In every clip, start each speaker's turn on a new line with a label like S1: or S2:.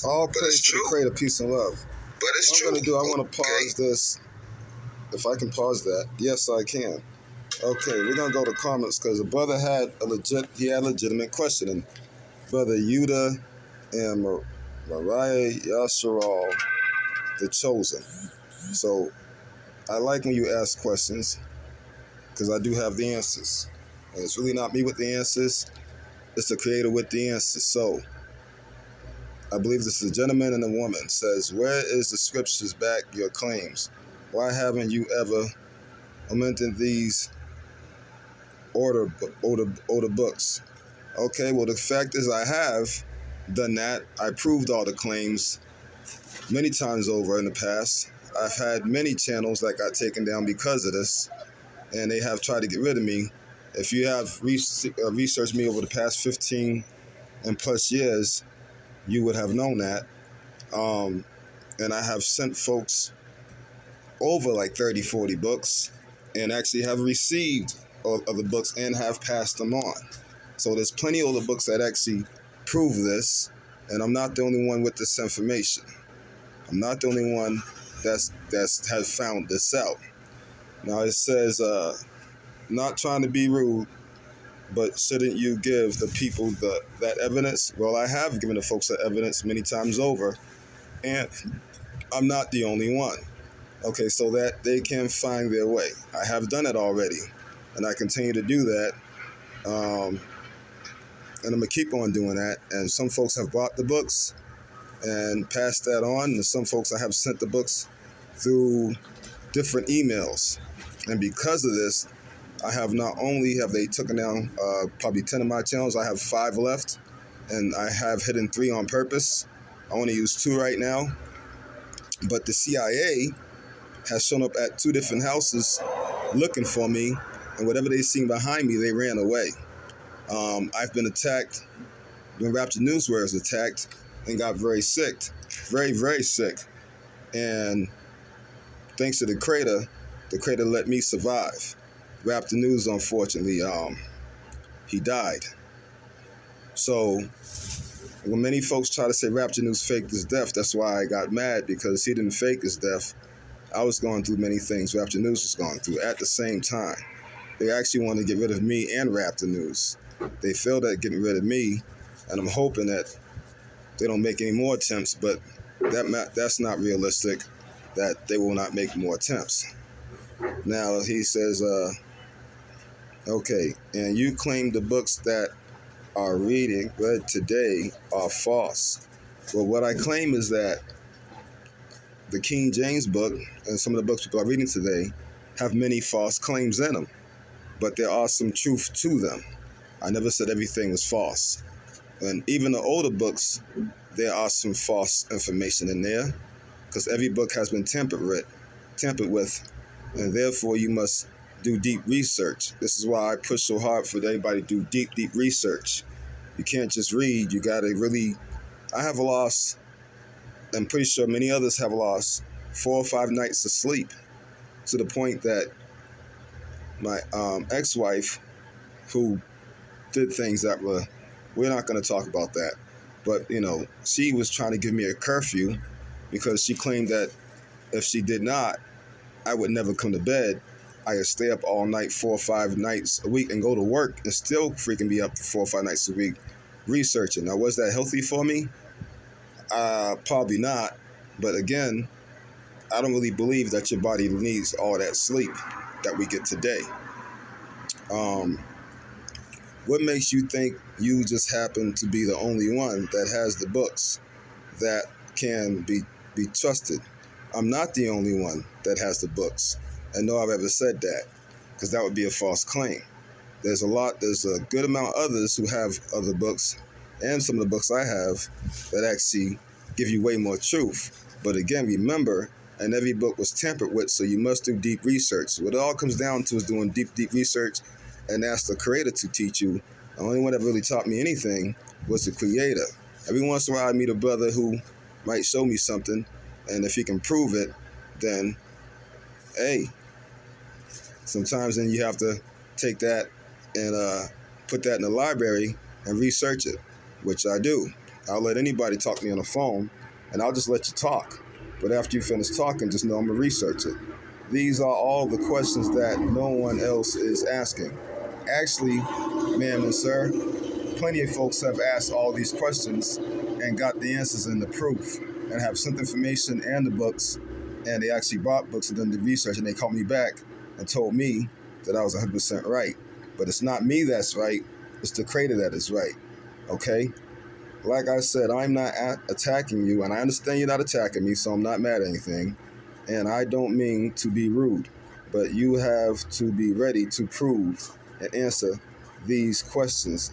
S1: All praise to the Creator, peace and love.
S2: But it's
S1: what
S2: true.
S1: I'm going to do, I want to pause this. If I can pause that. Yes, I can. Okay, we're going to go to comments because the brother had a legitimate question. And Brother Yuda and Mariah Yasharal, the chosen. So I like when you ask questions because I do have the answers. And it's really not me with the answers. It's the Creator with the answers. So I believe this is a gentleman and a woman. Says, where is the scriptures back your claims? Why haven't you ever amended these older books? Okay, well, the fact is I have done that. I proved all the claims many times over in the past. I've had many channels that got taken down because of this, and they have tried to get rid of me. If you have researched me over the past 15 and plus years, you would have known that. And I have sent folks over like 30, 40 books and actually have received other books and have passed them on. So there's plenty of other books that actually prove this, and I'm not the only one with this information. I'm not the only one that's has found this out. Now it says, not trying to be rude, but shouldn't you give the people that evidence? Well, I have given the folks that evidence many times over, and I'm not the only one. Okay, so that they can find their way. I have done it already, and I continue to do that. And I'm going to keep on doing that. And some folks have bought the books and passed that on. And some folks I have sent the books through different emails. And because of this, I have not only have they taken down probably 10 of my channels, I have 5 left. And I have hidden 3 on purpose. I only use 2 right now. But the CIA has shown up at 2 different houses looking for me. And whatever they seen behind me, they ran away. I've been attacked when Rapture Newsware was attacked and got very sick. Very, very sick. And thanks to the Creator let me survive. Rapture News, unfortunately, he died. So when many folks try to say Rapture News faked his death, that's why I got mad, because he didn't fake his death. I was going through many things Rapture News was going through at the same time. They actually wanted to get rid of me and Rapture News. They failed at getting rid of me, and I'm hoping that they don't make any more attempts, but that's not realistic, that they will not make more attempts. Now, he says, okay, and you claim the books that are read today are false. Well, what I claim is that the King James book and some of the books people are reading today have many false claims in them, but there are some truth to them. I never said everything was false. And even the older books, there are some false information in there, because every book has been tampered with, and therefore you must do deep research. This is why I push so hard for everybody to do deep research. You can't just read. You got to really... I have lost, I'm pretty sure many others have lost, 4 or 5 nights of sleep, to the point that my ex-wife, who did things that we're not going to talk about that, but, she was trying to give me a curfew because she claimed that if she did not, I would never come to bed. I could stay up all night, 4 or 5 nights a week, and go to work and still freaking be up 4 or 5 nights a week researching. Now, was that healthy for me? Probably not. But again, I don't really believe that your body needs all that sleep that we get today. What makes you think you just happen to be the only one that has the books that can be trusted? I'm not the only one that has the books, and no, I've ever said that, because that would be a false claim. There's a good amount of others who have other books, and some of the books I have that actually give you way more truth. But again, remember, and every book was tampered with, so you must do deep research. What it all comes down to is doing deep research, and ask the Creator to teach you. The only one that really taught me anything was the Creator. Every once in a while, I meet a brother who might show me something, and if he can prove it, then, hey, sometimes then you have to take that and put that in the library and research it, which I do. I'll let anybody talk to me on the phone, and I'll just let you talk. But after you finish talking, just know I'm going to research it. These are all the questions that no one else is asking. Actually, ma'am and sir, plenty of folks have asked all these questions and got the answers and the proof and have sent information and the books, and they actually bought books and done the research, and they called me back and told me that I was 100% right. But it's not me that's right, it's the Creator that is right, okay? Like I said, I'm not attacking you, and I understand you're not attacking me, so I'm not mad at anything. And I don't mean to be rude, but you have to be ready to prove and answer these questions.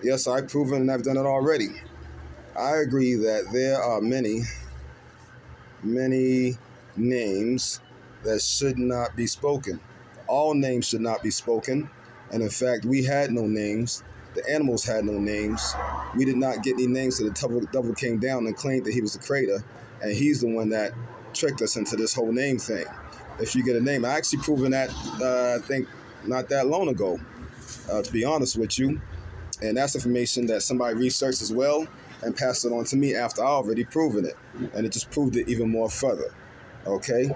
S1: Yes, I've proven and I've done it already. I agree that there are many names that should not be spoken. All names should not be spoken. And in fact, we had no names. The animals had no names. We did not get any names, so the devil came down and claimed that he was the creator, and he's the one that tricked us into this whole name thing. If you get a name, I actually proven that, I think, not that long ago, to be honest with you. And that's information that somebody researched as well and passed it on to me after I already proven it. And it just proved it even more further. Okay?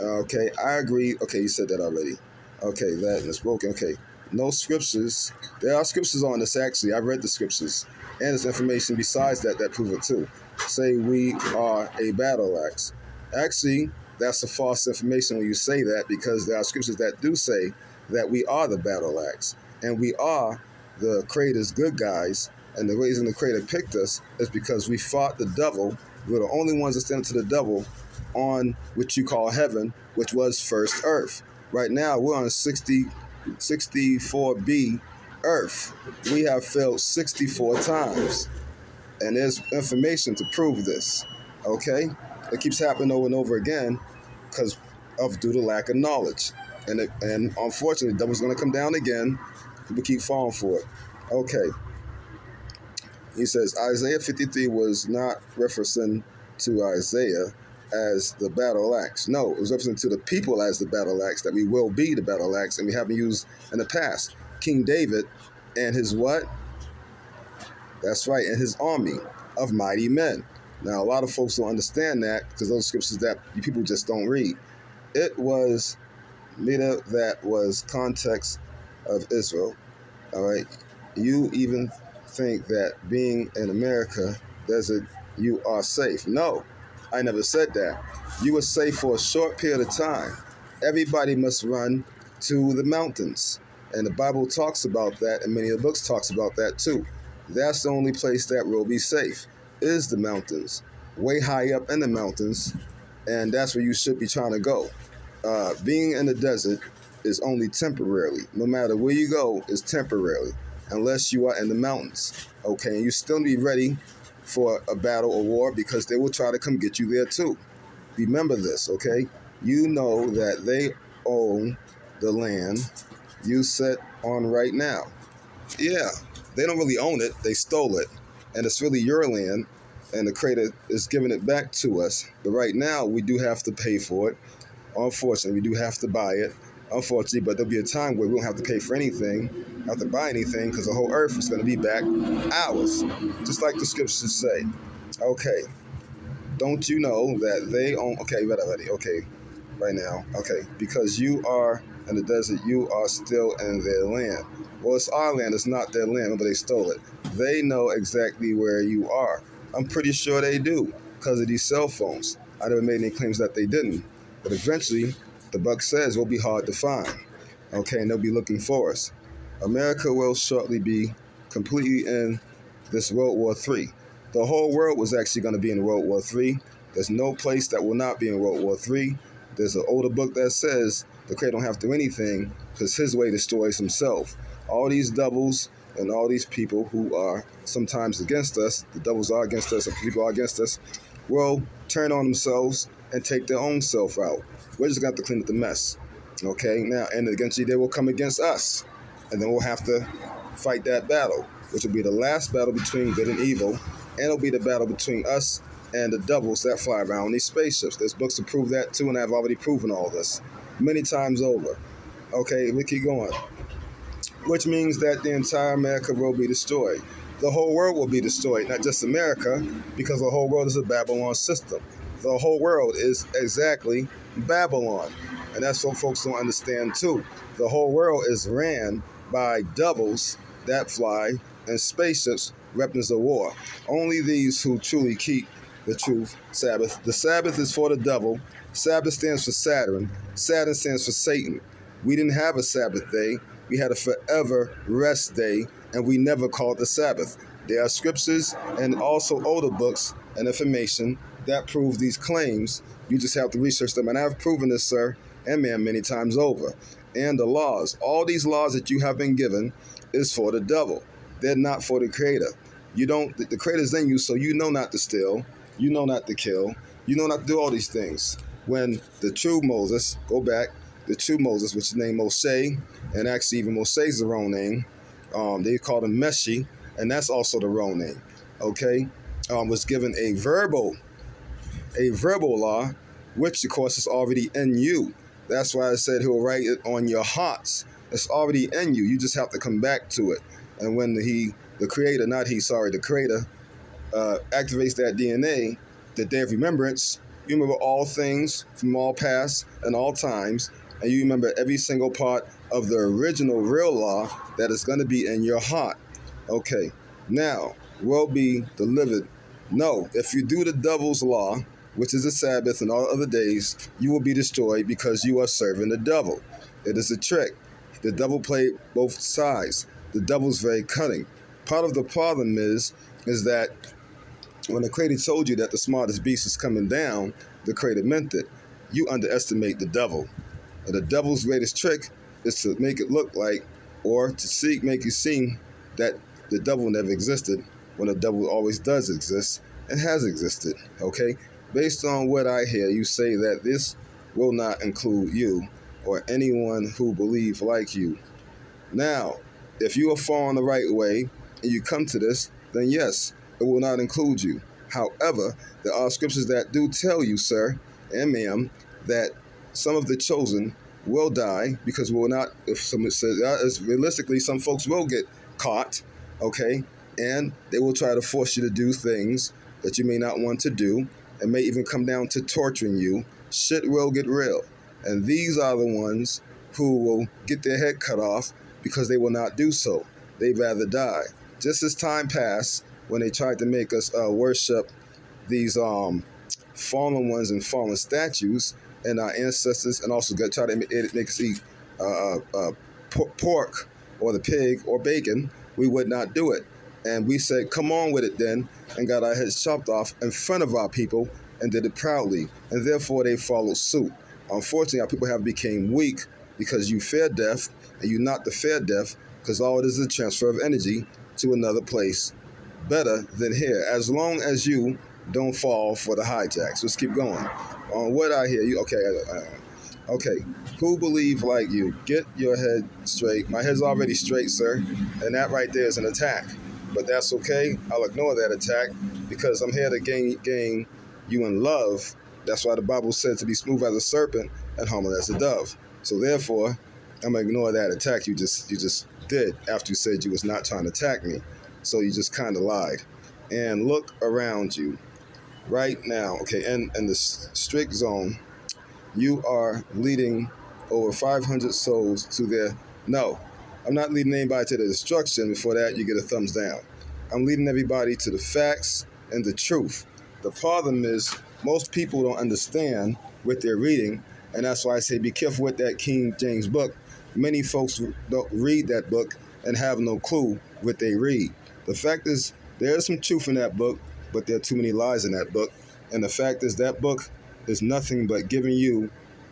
S1: Okay, I agree. Okay, you said that already. Okay, that is broken. Okay. No scriptures. There are scriptures on this, actually. I read the scriptures. And there's information besides that prove it too. Say we are a battle axe. Actually, that's a false information when you say that, because there are scriptures that do say that we are the battle axe. And we are the Creator's good guys. And the reason the Creator picked us is because we fought the devil. We're the only ones that stand to the devil on what you call heaven, which was first earth. Right now, we're on 64B Earth. We have failed 64 times. And there's information to prove this. Okay? It keeps happening over and over again because of due to lack of knowledge. And unfortunately, the devil's going to come down again. People keep falling for it. Okay. He says Isaiah 53 was not referencing to Isaiah as the battle axe. No, it was referencing to the people as the battle axe, that we will be the battle axe, and we haven't used in the past. King David and his what? That's right, and his army of mighty men. Now, a lot of folks don't understand that because those scriptures that people just don't read. It was Mida that was context of Israel. All right. You even think that being in America doesn't, you are safe. No, I never said that. You were safe for a short period of time. Everybody must run to the mountains. And the Bible talks about that, and many of the books talks about that too. That's the only place that will be safe, is the mountains. Way high up in the mountains, and that's where you should be trying to go. Being in the desert is only temporarily. No matter where you go, it's temporarily, unless you are in the mountains. Okay, and you still need to be ready for a battle or war, because they will try to come get you there too. Remember this, okay? You know that they own the land you sit on right now. Yeah, they don't really own it. They stole it, and it's really your land, and the Creator is giving it back to us. But right now, we do have to pay for it. Unfortunately, we do have to buy it. Unfortunately, but there'll be a time where we won't have to pay for anything, have to buy anything, because the whole earth is going to be back ours, just like the scriptures say. Okay, don't you know that they own? Okay, ready. Okay, right now. Okay, because you are in the desert, you are still in their land. Well, it's our land. It's not their land, but they stole it. They know exactly where you are. I'm pretty sure they do, because of these cell phones. I never made any claims that they didn't, but eventually, the buck says we'll be hard to find. Okay, and they'll be looking for us. America will shortly be completely in this World War III. The whole world was actually going to be in World War III. There's no place that will not be in World War III. There's an older book that says the Creator don't have to do anything because his way destroys himself. All these devils and all these people who are sometimes against us, the devils are against us, and people are against us, will turn on themselves and take their own self out. We're just going to have to clean up the mess. Okay, now, and eventually they will come against us. And then we'll have to fight that battle, which will be the last battle between good and evil. And it'll be the battle between us and the devils that fly around these spaceships. There's books to prove that too, and I've already proven all this many times over. Okay, we keep going. Which means that the entire America will be destroyed. the whole world will be destroyed, not just America, because the whole world is a Babylon system. The whole world is exactly Babylon. And that's what folks don't understand too. The whole world is ran by devils that fly in spaceships, weapons of war. Only these who truly keep the truth Sabbath. The Sabbath is for the devil. Sabbath stands for Saturn. Saturn stands for Satan. We didn't have a Sabbath day. We had a forever rest day, and we never called the Sabbath. There are scriptures and also older books and information that prove these claims. You just have to research them. And I've proven this, sir and ma'am, many times over. And the laws, all these laws that you have been given is for the devil. They're not for the Creator. The Creator's in you, so you know not to steal. You know not to kill. You know not to do all these things. When the true Moses, go back, the true Moses, which is named Moshe, and actually even Moshe is the wrong name. They called him Meshi, and that's also the wrong name. Okay, was given a verbal law, which of course is already in you. That's why I said he'll write it on your hearts. It's already in you. You just have to come back to it. And when the Creator activates that DNA, the day of remembrance, you remember all things from all past and all times, and you remember every single part of the original real law that is going to be in your heart. Okay, now, will be delivered. No, if you do the devil's law, which is the Sabbath and all other days, you will be destroyed because you are serving the devil. It is a trick. The devil played both sides. The devil's very cunning. Part of the problem is that when the Creator told you that the smartest beast is coming down, the Creator meant it. You underestimate the devil. And the devil's greatest trick is to make it look like, or to make you seem that the devil never existed, when the devil always does exist and has existed. Okay? Based on what I hear, you say that this will not include you or anyone who believes like you. Now, if you are following the right way and you come to this, then yes, it will not include you. However, there are scriptures that do tell you, sir and ma'am, that some of the chosen will die because we will not, if someone says, realistically, some folks will get caught, okay, and they will try to force you to do things that you may not want to do, and may even come down to torturing you. Shit will get real. And these are the ones who will get their head cut off because they will not do so. They'd rather die. Just as time passed, when they tried to make us worship these fallen ones and fallen statues and our ancestors, and also try to make us eat pork or the pig or bacon, we would not do it. And we said, come on with it then, and got our heads chopped off in front of our people and did it proudly. And therefore they followed suit. Unfortunately, our people have become weak because you fear death, and you not to fear death, because all it is a transfer of energy to another place better than here, as long as you don't fall for the hijacks. Let's keep going. On what I hear you, okay, who believe like you? Get your head straight. My head's already straight, sir, and that right there is an attack. But that's okay. I'll ignore that attack because I'm here to gain you in love. That's why the Bible said to be smooth as a serpent and humble as a dove. So therefore, I'm gonna ignore that attack you just did after you said you was not trying to attack me. So you just kind of lied. And look around you right now. Okay, in the strict zone, you are leading over 500 souls to their no. I'm not leading anybody to the destruction. Before that, you get a thumbs down. I'm leading everybody to the facts and the truth. The problem is most people don't understand what they're reading, and that's why I say be careful with that King James book. Many folks don't read that book and have no clue what they read. The fact is, there is some truth in that book, but there are too many lies in that book. And the fact is that book is nothing but giving you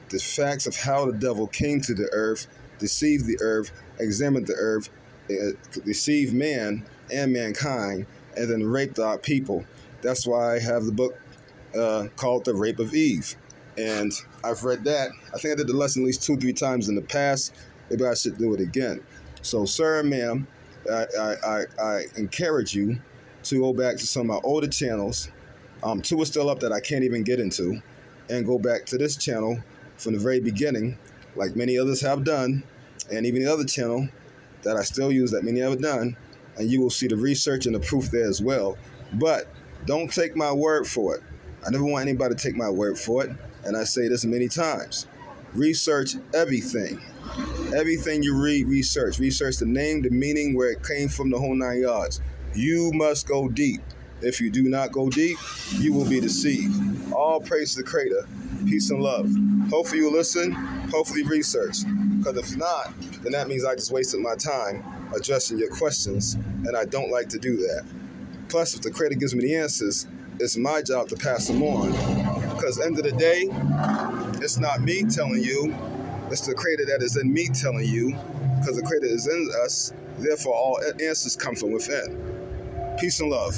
S1: the facts of how the devil came to the earth, deceived the earth, examined the earth, deceived man and mankind, and then raped our people. That's why I have the book called The Rape of Eve. And I've read that. I think I did the lesson at least 2-3 times in the past. Maybe I should do it again. So, sir and ma'am, I encourage you to go back to some of my older channels. 2 are still up that I can't even get into, and go back to this channel from the very beginning, like many others have done, and even the other channel that I still use that many have done, and you will see the research and the proof there as well. But don't take my word for it. I never want anybody to take my word for it, and I say this many times. Research everything. Everything you read, research. Research the name, the meaning, where it came from, the whole 9 yards. You must go deep. If you do not go deep, you will be deceived. All praise to the Creator. Peace and love. Hopefully you listen. Hopefully research. Because if not, then that means I just wasted my time addressing your questions, and I don't like to do that. Plus, if the Creator gives me the answers, it's my job to pass them on. Because at the end of the day, it's not me telling you. It's the Creator that is in me telling you. Because the Creator is in us. Therefore, all answers come from within. Peace and love.